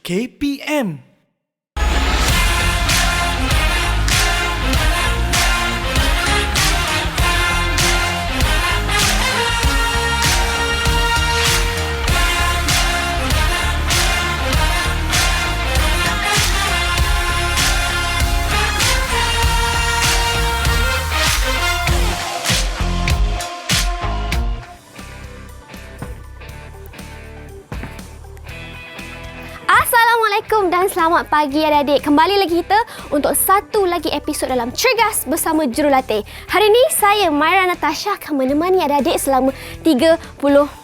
KPM. Assalamualaikum dan selamat pagi adik-adik. Kembali lagi kita untuk satu lagi episod dalam Cergas bersama Jurulatih. Hari ini saya Maira Natasha akan menemani adik-adik selama 30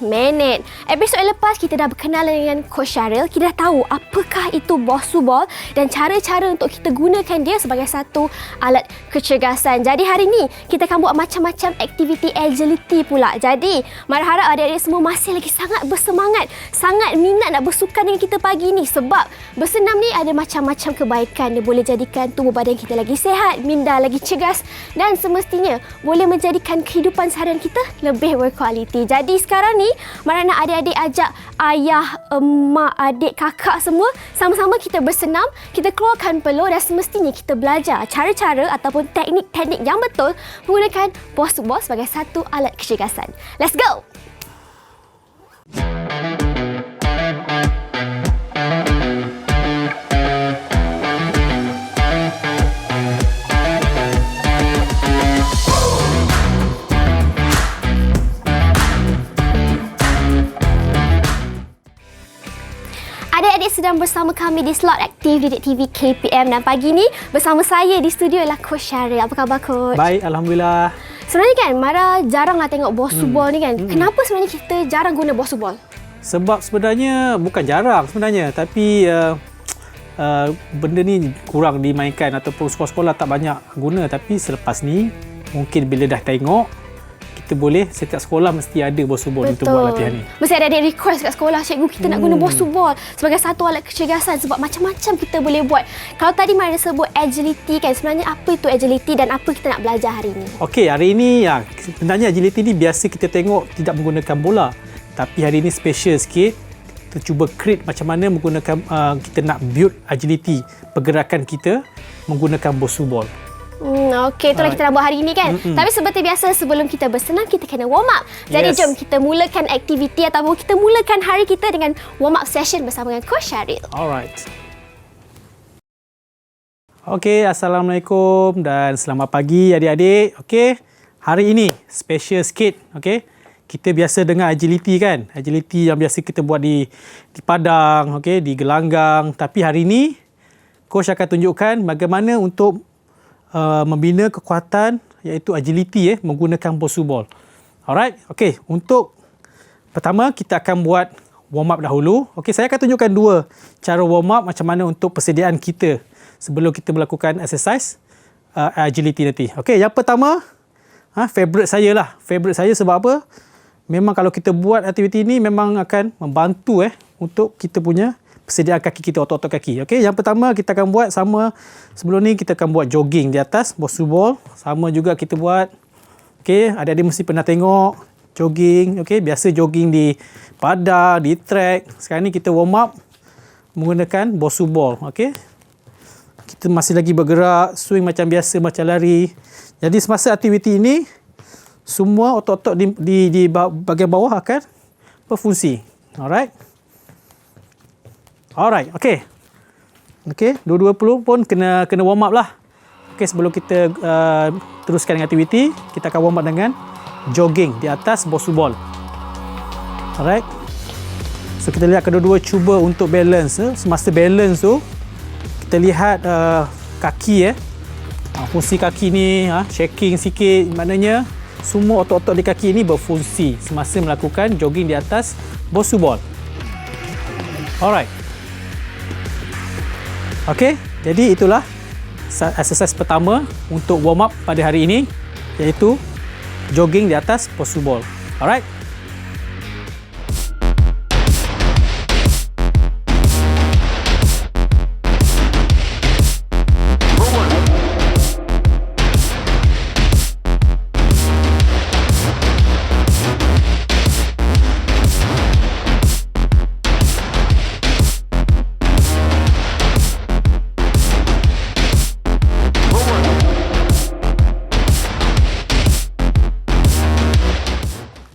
minit. Episod yang lepas kita dah berkenalan dengan Coach Syaril. Kita dah tahu apakah itu Bosu Ball dan cara-cara untuk kita gunakan dia sebagai satu alat kecergasan. Jadi hari ini kita akan buat macam-macam aktiviti agility pula. Jadi Maira harap adik-adik semua masih lagi sangat bersemangat, sangat minat nak bersukan dengan kita pagi ni sebab bersenam ni ada macam-macam kebaikan. Dia boleh jadikan tubuh badan kita lagi sihat, minda lagi cergas dan semestinya boleh menjadikan kehidupan seharian kita lebih berkualiti. Jadi sekarang ni Mara nak adik-adik ajak ayah, emak, adik, kakak semua sama-sama kita bersenam, kita keluarkan peluh dan semestinya kita belajar cara-cara ataupun teknik-teknik yang betul menggunakan Bosu Ball sebagai satu alat kecergasan. Let's go! Adik-adik sedang bersama kami di slot aktif Didik TV KPM dan pagi ni bersama saya di studio ialah Coach Syaril. Apa khabar Coach? Baik, Alhamdulillah. Sebenarnya kan Mara jaranglah tengok Bosu Ball ni kan. Kenapa sebenarnya kita jarang guna Bosu Ball? Sebab sebenarnya bukan jarang sebenarnya, tapi benda ni kurang dimainkan ataupun sekolah-sekolah tak banyak guna. Tapi selepas ni mungkin bila dah tengok, kita boleh setiap sekolah mesti ada Bosu Ball untuk buat latihan ni. Mesti ada request kat sekolah, cikgu kita nak guna Bosu Ball sebagai satu alat kecergasan sebab macam-macam kita boleh buat. Kalau tadi Mara sebut agility kan, sebenarnya apa itu agility dan apa kita nak belajar hari ini? Okey, hari ini sebenarnya agility ni biasa kita tengok tidak menggunakan bola. Tapi hari ini special sikit. Kita cuba create macam mana menggunakan kita nak build agility pergerakan kita menggunakan Bosu Ball. Okey, itulah kita nak buat hari ini kan. Tapi seperti biasa sebelum kita bersenam kita kena warm up. Jadi jom kita mulakan aktiviti ataupun kita mulakan hari kita dengan warm up session bersama dengan Coach Syaril. Alright. Okey, Assalamualaikum dan selamat pagi adik-adik. Okey, hari ini special sikit. Okey, kita biasa dengar agility kan. Agility yang biasa kita buat di padang, okey, di gelanggang. Tapi hari ini Coach akan tunjukkan bagaimana untuk membina kekuatan iaitu agility menggunakan Bosu Ball. Alright. Okey, untuk pertama kita akan buat warm up dahulu. Okey, saya akan tunjukkan dua cara warm up macam mana untuk persediaan kita sebelum kita melakukan exercise agility nanti. Okey, yang pertama favorite saya lah. Favorite saya sebab apa? Memang kalau kita buat aktiviti ni memang akan membantu untuk kita punya persediaan kaki kita, otot-otot kaki. Okey, yang pertama kita akan buat sama sebelum ni kita akan buat jogging di atas Bosu Ball. Sama juga kita buat. Okey, adik-adik mesti pernah tengok jogging. Okey, biasa jogging di padang, di track. Sekarang ni kita warm up menggunakan Bosu Ball. Okey. Kita masih lagi bergerak, swing macam biasa, macam lari. Jadi semasa aktiviti ini semua otot-otot di bahagian bawah akan berfungsi. Alright, okey. Okey, dua-dua pun kena warm up lah. Okey, sebelum kita teruskan dengan aktiviti, kita akan warm up dengan jogging di atas Bosu Ball. Alright. So kita lihat kedua-dua cuba untuk balance. Semasa balance tu, kita lihat kaki fungsi kaki ni shaking sikit, maknanya semua otot-otot di kaki ini berfungsi semasa melakukan jogging di atas Bosu Ball. Alright. Okey, jadi itulah exercise pertama untuk warm up pada hari ini, iaitu jogging di atas Bosu Ball. Alright.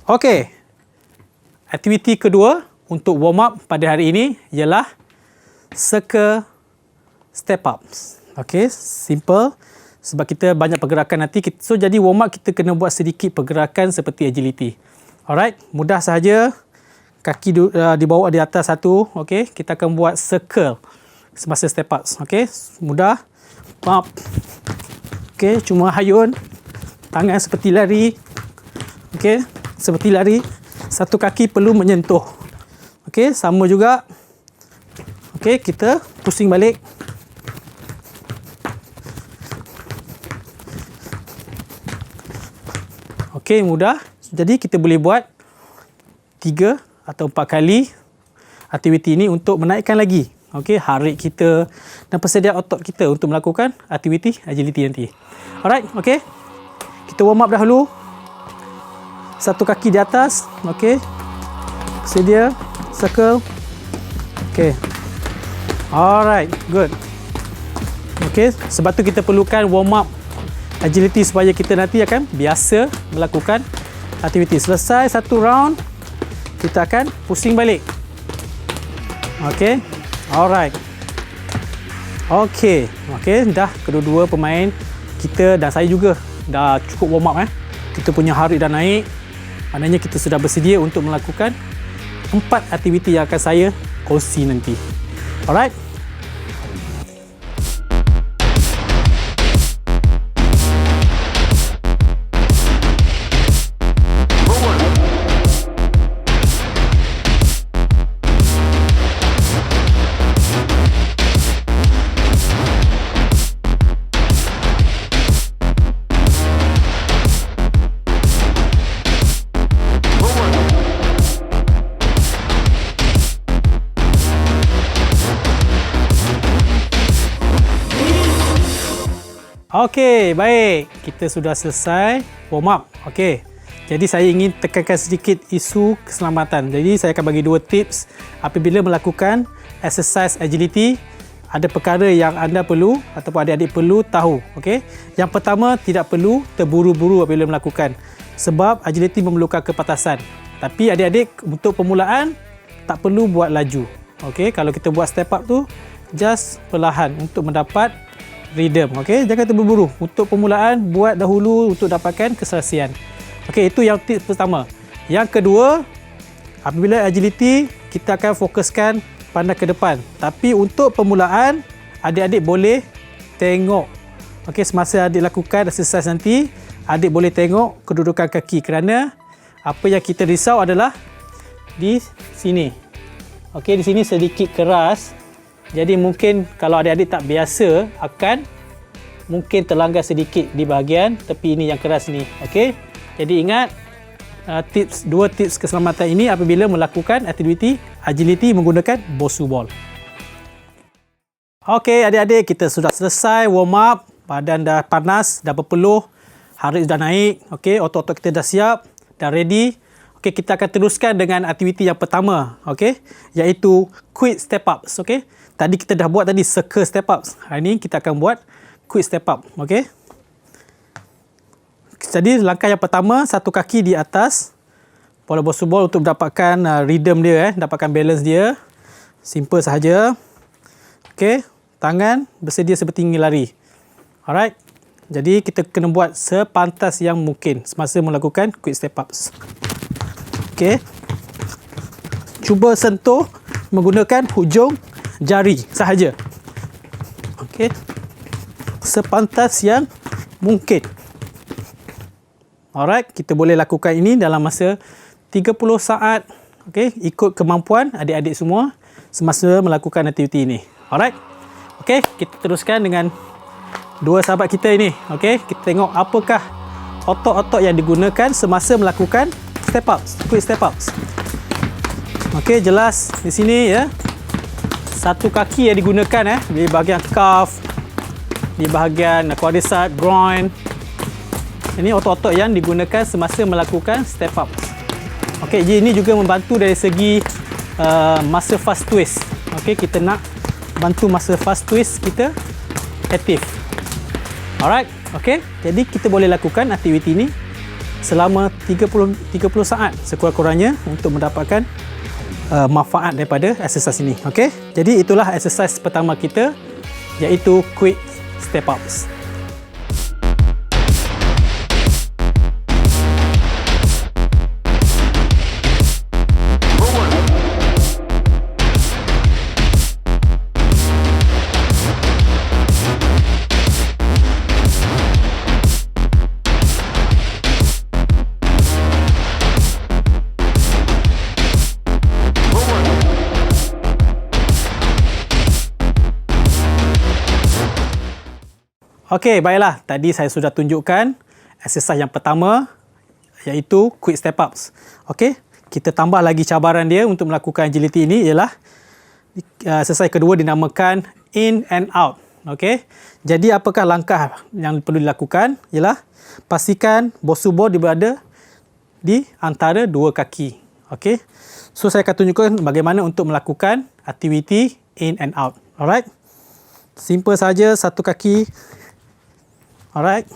Okey. Aktiviti kedua untuk warm up pada hari ini ialah circle step ups. Okey, simple. Sebab kita banyak pergerakan nanti. So, jadi warm up kita kena buat sedikit pergerakan seperti agility. Alright, mudah sahaja. Kaki dibawa di atas satu. Okey, kita akan buat circle semasa step ups. Okey, mudah. Pump. Okey, cuma hayun. Tangan seperti lari. Okey, seperti lari. Satu kaki perlu menyentuh. Okey, sama juga. Okey, kita pusing balik. Okey, mudah. Jadi kita boleh buat 3 atau 4 kali aktiviti ini untuk menaikkan lagi harit kita dan persediaan otot kita untuk melakukan aktiviti agility nanti. Alright, okey. Kita warm up dahulu. Satu kaki di atas, okey. Sedia, circle. Okey. Alright, good. Okey, sebab tu kita perlukan warm up agility supaya kita nanti akan biasa melakukan aktiviti. Selesai satu round, kita akan pusing balik. Okey. Alright. Okey. Okey, dah kedua-dua pemain kita dan saya juga dah cukup warm up Kita punya harit dah naik. Maknanya kita sudah bersedia untuk melakukan 4 aktiviti yang akan saya kongsi nanti. Alright. Okey, baik. Kita sudah selesai warm up. Okey. Jadi saya ingin tekankan sedikit isu keselamatan. Jadi saya akan bagi 2 tips apabila melakukan exercise agility. Ada perkara yang anda perlu ataupun adik-adik perlu tahu. Okey. Yang pertama, tidak perlu terburu-buru apabila melakukan. Sebab agility memerlukan kepatasan. Tapi adik-adik untuk permulaan tak perlu buat laju. Okey, kalau kita buat step up tu just perlahan untuk mendapat rhythm. Okey, jangan terburu-buru. Untuk permulaan buat dahulu untuk dapatkan keselesian. Okey, itu yang tips pertama. Yang kedua, apabila agility kita akan fokuskan pandang ke depan. Tapi untuk permulaan adik-adik boleh tengok. Okey, semasa adik lakukan exercise nanti, adik boleh tengok kedudukan kaki kerana apa yang kita risau adalah di sini. Okey, di sini sedikit keras. Jadi mungkin kalau adik-adik tak biasa akan mungkin terlanggar sedikit di bahagian tepi ini yang keras ni. Okey. Jadi ingat dua tips keselamatan ini apabila melakukan aktiviti agility menggunakan Bosu ball. Okey, adik-adik, kita sudah selesai warm up. Badan dah panas, dah berpeluh, harit dah naik. Okey, otot-otot kita dah siap, dah ready. Okey, kita akan teruskan dengan aktiviti yang pertama, okey, iaitu quick step ups. Okey. Tadi kita dah buat tadi circle step ups. Hari ni kita akan buat quick step up, okey. Jadi langkah yang pertama, satu kaki di atas bola Bosu ball untuk mendapatkan rhythm dia, dapatkan balance dia. Simple sahaja. Okey, tangan bersedia seperti ingin lari. Alright. Jadi kita kena buat sepantas yang mungkin semasa melakukan quick step ups. Okey. Cuba sentuh menggunakan hujung jari sahaja. Okey. Sepantas yang mungkin. Alright, kita boleh lakukan ini dalam masa 30 saat. Okey, ikut kemampuan adik-adik semua semasa melakukan aktiviti ini. Alright. Okey, kita teruskan dengan dua sahabat kita ini. Okey, kita tengok apakah otot-otot yang digunakan semasa melakukan step ups, quick step ups. Okey, jelas di sini ya. Satu kaki yang digunakan di bahagian calf, di bahagian quadricep, groin. Ini otot-otot yang digunakan semasa melakukan step up. Okey, jadi ini juga membantu dari segi muscle fast twist. Okey, kita nak bantu muscle fast twist kita aktif. Alright, okey. Jadi kita boleh lakukan aktiviti ini selama 30 saat sekurang-kurangnya untuk mendapatkan manfaat daripada exercise ini. Okey, jadi itulah exercise pertama kita, iaitu quick step ups. Okey, baiklah. Tadi saya sudah tunjukkan exercise yang pertama, iaitu quick step ups. Okey, kita tambah lagi cabaran dia untuk melakukan agility ini ialah exercise kedua dinamakan in and out. Okey, jadi apakah langkah yang perlu dilakukan ialah pastikan bosu ball berada di antara dua kaki. Okey, so saya akan tunjukkan bagaimana untuk melakukan aktiviti in and out. Alright, simple saja, satu kaki. Alright,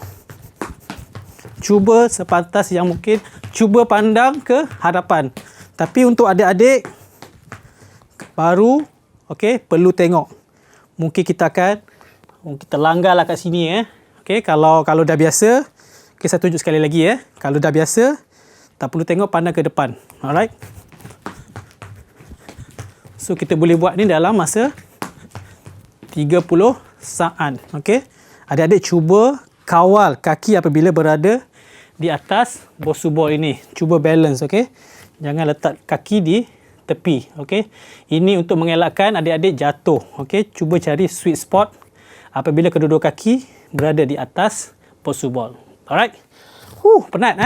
cuba sepantas yang mungkin, cuba pandang ke hadapan. Tapi untuk adik-adik baru, okey, perlu tengok. Mungkin kita langgarlah kat sini. Okey, kalau dah biasa, okay, saya tunjuk sekali lagi. Kalau dah biasa, tak perlu tengok, pandang ke depan. Alright, so kita boleh buat ni dalam masa 30 saat. Okey, adik-adik cuba kawal kaki apabila berada di atas bosu ball ini. Cuba balance, okey. Jangan letak kaki di tepi, okey. Ini untuk mengelakkan adik-adik jatuh, okey. Cuba cari sweet spot apabila kedua-dua kaki berada di atas bosu ball. Alright. Penat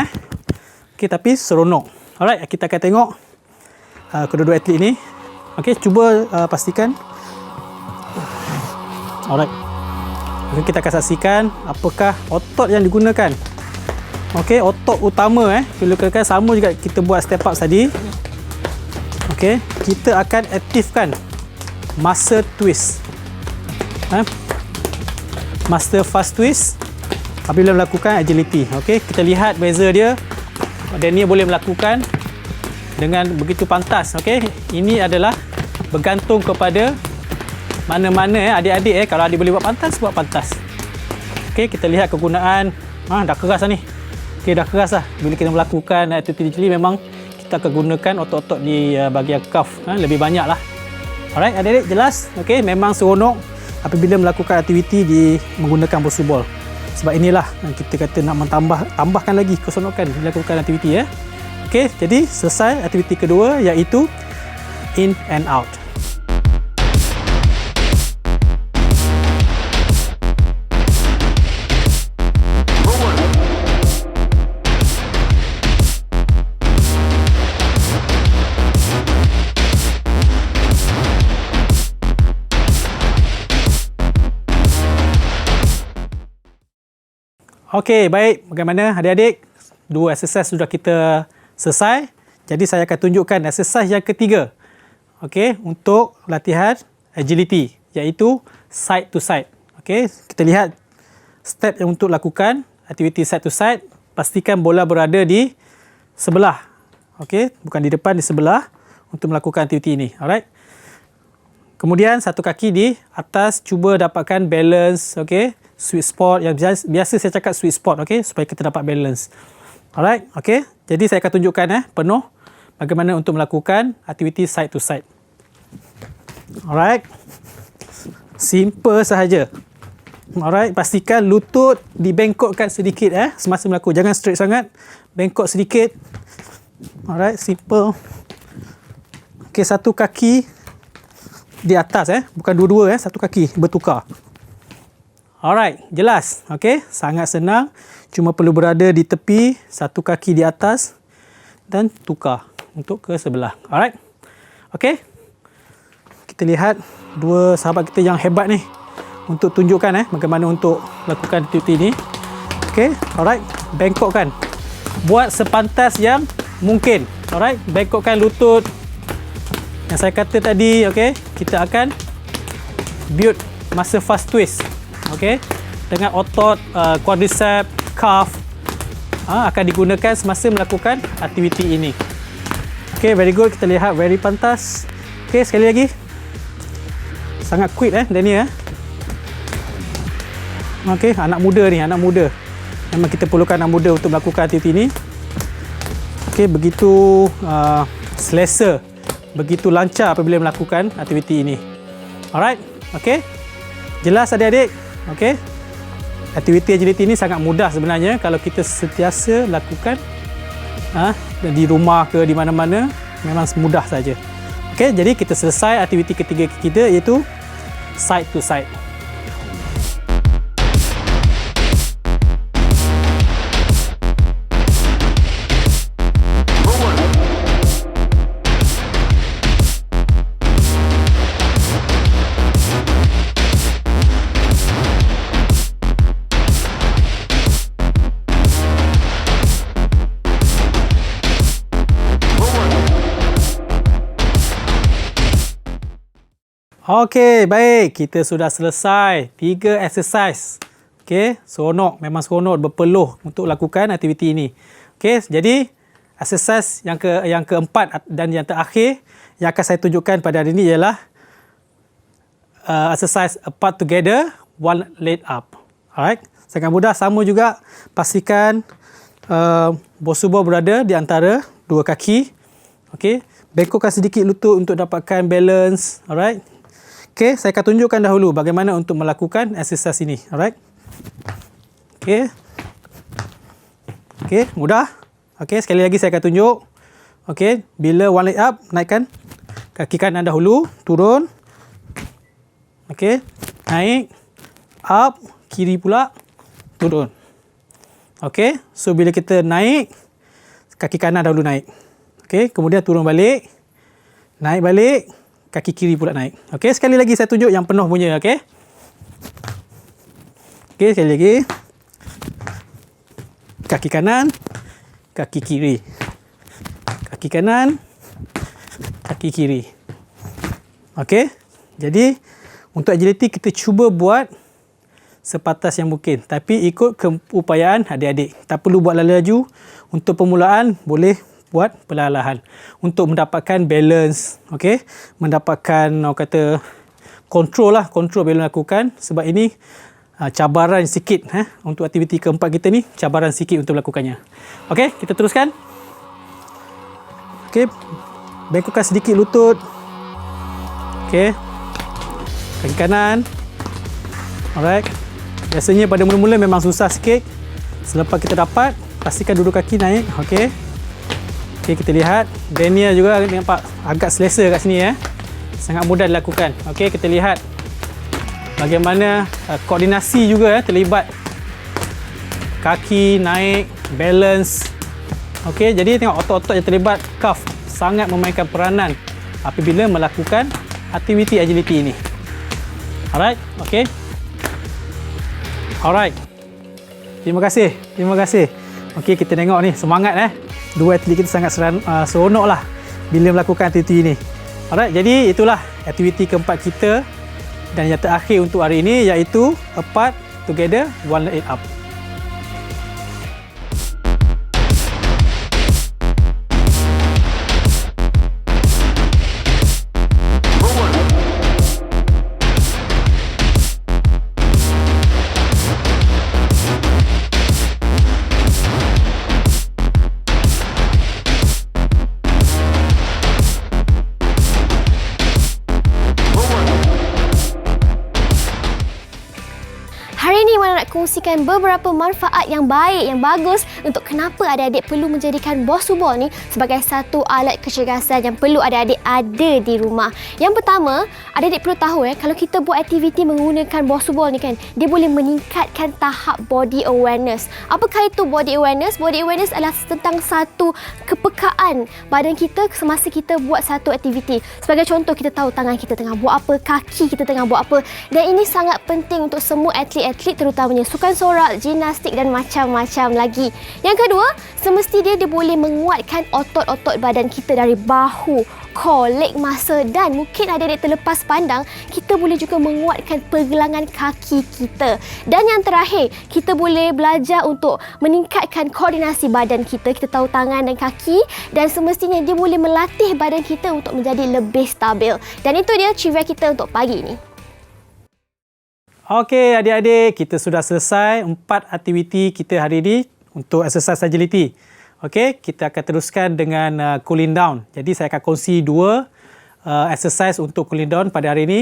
okey, tapi seronok. Alright, kita akan tengok kedua-dua atlet ini. Okey, cuba pastikan. Alright. Kita akan saksikan apakah otot yang digunakan. Okey, otot utama perlukan sama juga kita buat step up tadi. Okey, kita akan aktifkan muscle twist. Muscle fast twist apabila melakukan agility. Okey, kita lihat beza dia. Daniel boleh melakukan dengan begitu pantas. Okey, ini adalah bergantung kepada mana-mana adik-adik kalau adik boleh buat pantas. Okey, kita lihat kegunaan. Dah keras ni. Okey, dah keras lah. Bila kita melakukan activity jeli, memang kita akan gunakan otot-otot di bahagian calf lebih banyak lah. Alright, adik-adik jelas? Okey, memang seronok apabila melakukan aktiviti di menggunakan bosu ball. Sebab inilah kita kata nak tambahkan lagi keseronokan melakukan aktiviti. Okey, jadi selesai aktiviti kedua, iaitu in and out. Okey, baik. Bagaimana adik-adik? Dua exercise sudah kita selesai. Jadi saya akan tunjukkan exercise yang ketiga. Okey, untuk latihan agility, iaitu side to side. Okey, kita lihat step yang untuk lakukan aktiviti side to side. Pastikan bola berada di sebelah. Okey, bukan di depan, di sebelah untuk melakukan aktiviti ini. Alright. Kemudian satu kaki di atas, cuba dapatkan balance. Okey, sweet spot yang biasa saya cakap sweet spot, okey, supaya kita dapat balance. Alright, okey. Jadi saya akan tunjukkan penuh bagaimana untuk melakukan aktiviti side to side. Alright. Simple sahaja. Alright, pastikan lutut dibengkokkan sedikit semasa melakukan. Jangan straight sangat. Bengkok sedikit. Alright, simple. Okey, satu kaki di atas bukan dua-dua satu kaki bertukar. Alright, jelas. Okey, sangat senang. Cuma perlu berada di tepi, satu kaki di atas dan tukar untuk ke sebelah. Alright. Okey. Kita lihat dua sahabat kita yang hebat ni untuk tunjukkan bagaimana untuk lakukan aktiviti ini. Okey, alright. Bengkokkan. Buat sepantas yang mungkin. Alright, bengkokkan lutut. Yang saya kata tadi, okey, kita akan build muscle fast twist. Okey, dengan otot quadricep, calf. akan digunakan semasa melakukan aktiviti ini. Okay, very good. Kita lihat very pantas. Okay, sekali lagi. Sangat quick Daniel. Okay, anak muda ni, anak muda. Memang kita perlukan anak muda untuk melakukan aktiviti ini. Okay, begitu selesa, begitu lancar apabila melakukan aktiviti ini. Alright, okay. Jelas adik-adik? Okay. Aktiviti agility ini sangat mudah sebenarnya kalau kita sentiasa lakukan di rumah ke di mana-mana, memang mudah saja. Okey, jadi kita selesai aktiviti ketiga kita iaitu side to side. Okey, baik. Kita sudah selesai 3 exercise. Okey, seronok. Memang seronok berpeluh untuk lakukan aktiviti ini. Okey, jadi exercise yang keempat dan yang terakhir yang akan saya tunjukkan pada hari ini ialah exercise apart together, one leg up. Alright, sangat mudah. Sama juga, pastikan bosubo berada di antara dua kaki. Okey, bengkokkan sedikit lutut untuk dapatkan balance. Alright. Okey, saya akan tunjukkan dahulu bagaimana untuk melakukan exercise ini. Alright. Okey. Okey, mudah. Okey, sekali lagi saya akan tunjuk. Okey, bila one leg up, naikkan kaki kanan dahulu, turun. Okey, naik, up, kiri pula, turun. Okey, so bila kita naik, kaki kanan dahulu naik. Okey, kemudian turun balik, naik balik, kaki kiri pula naik. Okey, sekali lagi saya tunjuk yang penuh punya, okey. Okey, sekali lagi. Kaki kanan, kaki kiri. Kaki kanan, kaki kiri. Okey. Jadi, untuk agility kita cuba buat sepatas yang mungkin, tapi ikut keupayaan adik-adik. Tak perlu buat laju. Untuk permulaan boleh buat perlahan-lahan untuk mendapatkan balance, okey, mendapatkan orang kata kontrol bila melakukan, sebab ini cabaran sikit untuk aktiviti keempat kita ni, cabaran sikit untuk melakukannya. Okey, kita teruskan. Okey, bengkokkan sedikit lutut. Okey, kaki kanan. Alright, biasanya pada mula-mula memang susah sikit. Selepas kita dapat, pastikan duduk kaki naik. Okey. Okey, kita lihat Daniel juga nampak agak selesa kat sini Sangat mudah dilakukan. Okey, kita lihat bagaimana koordinasi juga terlibat. Kaki naik, balance. Okey, jadi tengok otot-otot yang terlibat, calf sangat memainkan peranan apabila melakukan aktiviti agility ini. Alright, okey. Alright. Terima kasih. Terima kasih. Okey, kita tengok ni semangat Dua atlet kita sangat seronok lah bila melakukan aktiviti ini. Alright, jadi itulah aktiviti keempat kita dan yang terakhir untuk hari ini iaitu apart together, one leg up. Hari ini Wana nak kongsikan beberapa manfaat yang baik, yang bagus untuk kenapa adik-adik perlu menjadikan bosubo ni sebagai satu alat kecergasan yang perlu adik-adik ada di rumah. Yang pertama, adik-adik perlu tahu kalau kita buat aktiviti menggunakan bosubo ni kan, dia boleh meningkatkan tahap body awareness. Apakah itu body awareness? Body awareness adalah tentang satu kepekaan badan kita semasa kita buat satu aktiviti. Sebagai contoh, kita tahu tangan kita tengah buat apa, kaki kita tengah buat apa, dan ini sangat penting untuk semua atlet-atlet terutamanya sukan sorak, gimnastik dan macam-macam lagi. Yang kedua, semestinya dia boleh menguatkan otot-otot badan kita dari bahu, core, leg muscle dan mungkin adik-adik terlepas pandang, kita boleh juga menguatkan pergelangan kaki kita. Dan yang terakhir, kita boleh belajar untuk meningkatkan koordinasi badan kita. Kita tahu tangan dan kaki dan semestinya dia boleh melatih badan kita untuk menjadi lebih stabil. Dan itu dia trivia kita untuk pagi ini. Okey, adik-adik, kita sudah selesai 4 aktiviti kita hari ini untuk exercise agility. Okey, kita akan teruskan dengan cooling down. Jadi saya akan kongsi 2 exercise untuk cooling down pada hari ini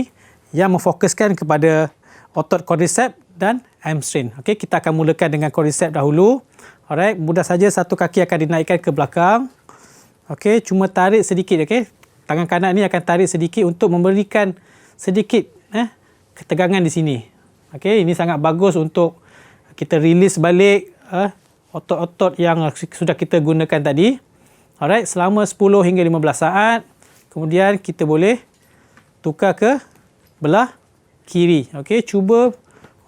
yang memfokuskan kepada otot quadricep dan hamstring. Okey, kita akan mulakan dengan quadricep dahulu. Alright, mudah saja satu kaki akan dinaikkan ke belakang. Okey, cuma tarik sedikit, okey. Tangan kanan ni akan tarik sedikit untuk memberikan sedikit ketegangan di sini. Okey, ini sangat bagus untuk kita release balik otot-otot yang sudah kita gunakan tadi. Alright, selama 10 hingga 15 saat. Kemudian kita boleh tukar ke belah kiri. Okey, cuba.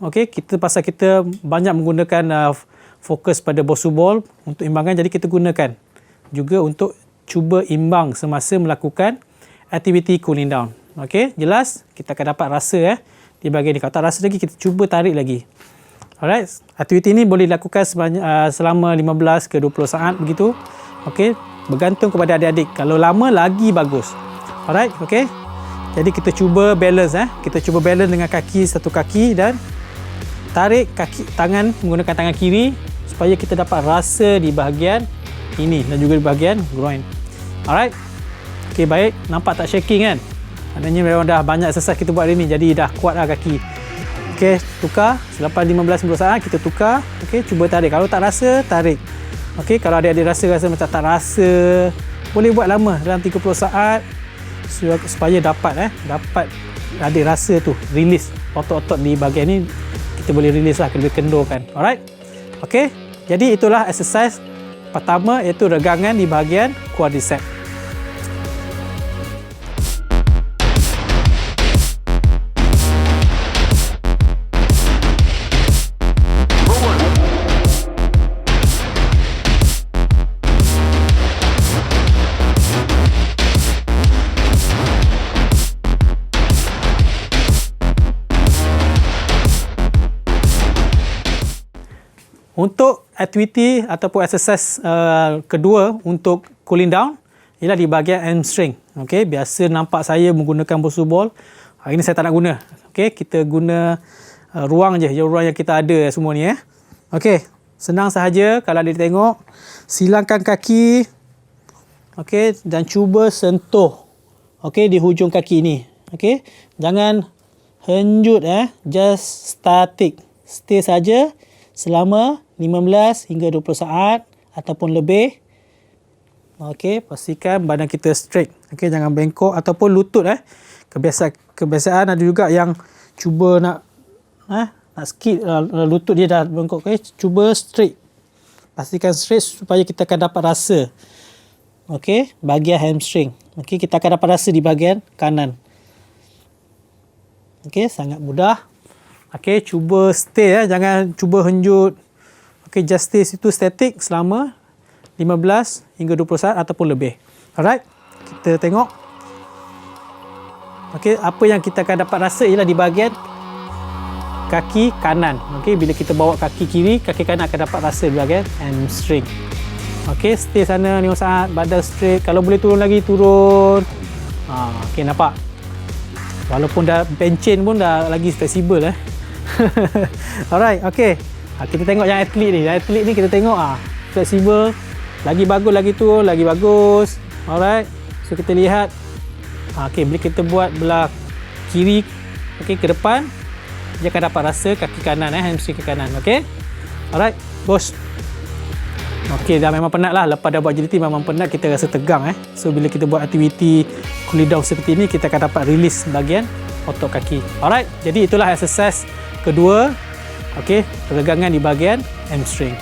Okey, kita pasal kita banyak menggunakan fokus pada bosu ball untuk imbangan, jadi kita gunakan juga untuk cuba imbang semasa melakukan aktiviti cooling down. Okey, jelas? Kita akan dapat rasa di bahagian ni. Kalau tak rasa lagi, kita cuba tarik lagi. Alright, aktiviti ini boleh dilakukan selama 15 ke 20 saat begitu. Okey, bergantung kepada adik-adik. Kalau lama lagi bagus. Alright, okey. Jadi kita cuba balance Kita cuba balance dengan satu kaki dan tarik tangan menggunakan tangan kiri supaya kita dapat rasa di bahagian ini dan juga di bahagian groin. Alright. Okey, baik. Nampak tak shaking kan? Maknanya memang dah banyak exercise kita buat hari ni, jadi dah kuat kaki. Okey, tukar. Selepas 15-20 saat kita tukar. Okey, cuba tarik. Kalau tak rasa, tarik. Okey, kalau adik-adik rasa macam tak rasa, boleh buat lama dalam 30 saat supaya dapat adik rasa tu, release otot-otot di bahagian ni, kita boleh release lah, lebih kendurkan. Alright. Okey, jadi itulah exercise pertama, iaitu regangan di bahagian quadricep. Untuk aktiviti ataupun exercise kedua untuk cooling down ialah di bahagian hamstring. Okey, biasa nampak saya menggunakan bosu ball. Hari ini saya tak nak guna. Okey, kita guna ruang je, ruang yang kita ada semua ni Okey, senang sahaja. Kalau ada tengok, silangkan kaki. Okey, dan cuba sentuh. Okey, di hujung kaki ni. Okey, jangan henjut just static. Stay saja selama 15 hingga 20 saat ataupun lebih. Okey, pastikan badan kita straight. Okey, jangan bengkok ataupun lutut Kebiasaan ada juga yang cuba nak skip lutut dia dah bengkok. Okey, cuba straight. Pastikan straight supaya kita akan dapat rasa. Okey, bahagian hamstring. Okey, kita akan dapat rasa di bahagian kanan. Okey, sangat mudah. Okey, cuba stay jangan cuba henjut. Okey, just stay situ static selama 15 hingga 20 saat ataupun lebih. Alright, kita tengok. Okey, apa yang kita akan dapat rasa ialah di bahagian kaki kanan. Okey, bila kita bawa kaki kiri, kaki kanan akan dapat rasa di bahagian hamstring. Okey, stay sana 5 saat, badan straight. Kalau boleh turun lagi, turun. Okey, nampak? Walaupun dah pencen pun dah lagi fleksibel Alright, okey. Kita tengok yang atlet ni. Yang atlet ni kita tengok fleksibel. Lagi bagus, lagi turun, lagi bagus. Alright. So kita lihat. Okey, bila kita buat belah kiri ke depan, dia akan dapat rasa kaki kanan hamstring kaki kanan. Okey. Alright, bos. Okey, dah memang penat lah. Lepas dah buat agility memang penat, kita rasa tegang So bila kita buat aktiviti cooling down seperti ini, kita akan dapat release bahagian otot kaki. Alright, jadi itulah exercise kedua. Okey, peregangan di bahagian hamstring.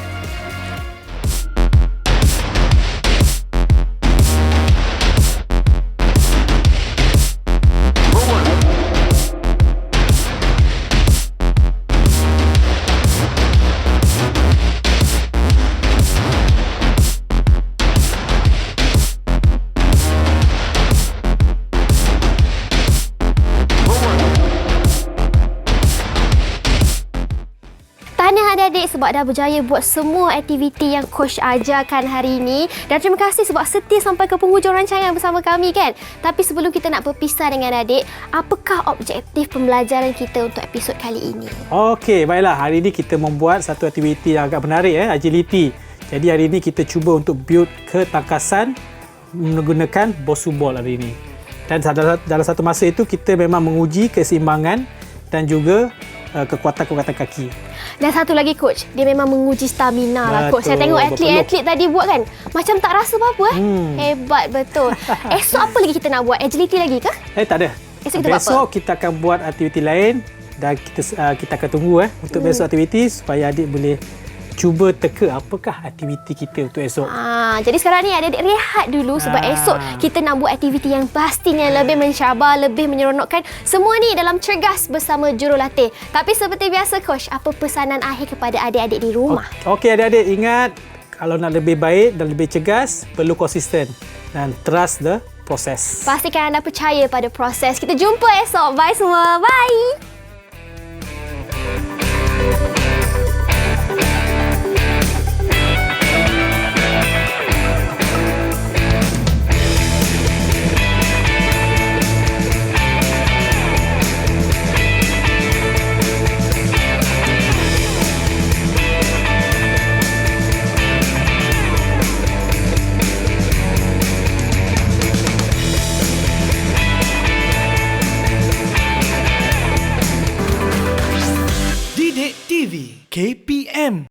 sebab dah berjaya buat semua aktiviti yang coach ajarkan hari ini. Dan terima kasih sebab setia sampai ke penghujung rancangan bersama kami kan. Tapi sebelum kita nak berpisah dengan adik, apakah objektif pembelajaran kita untuk episod kali ini? Okey, baiklah. Hari ini kita membuat satu aktiviti yang agak menarik, agility. Jadi hari ini kita cuba untuk build ketangkasan menggunakan Bosu Ball hari ini. Dan dalam satu masa itu kita memang menguji keseimbangan dan juga kekuatan-kekuatan kaki. Dan satu lagi coach, dia memang menguji stamina lah coach. Saya tengok atlet-atlet tadi buat kan, macam tak rasa apa-apa Hebat betul. Esok apa lagi kita nak buat? Agility lagi ke? Tak ada. Esok kita buat apa? Besok kita akan buat aktiviti lain dan kita akan tunggu untuk besok aktiviti supaya adik boleh cuba teka apakah aktiviti kita untuk esok. Jadi sekarang ni adik-adik rehat dulu sebab esok kita nak buat aktiviti yang pastinya lebih mencabar, lebih menyeronokkan. Semua ni dalam Cergas bersama Jurulatih. Tapi seperti biasa coach, apa pesanan akhir kepada adik-adik di rumah? Okey adik-adik, ingat kalau nak lebih baik dan lebih cergas, perlu konsisten dan trust the process. Pastikan anda percaya pada proses. Kita jumpa esok. Bye semua. Bye.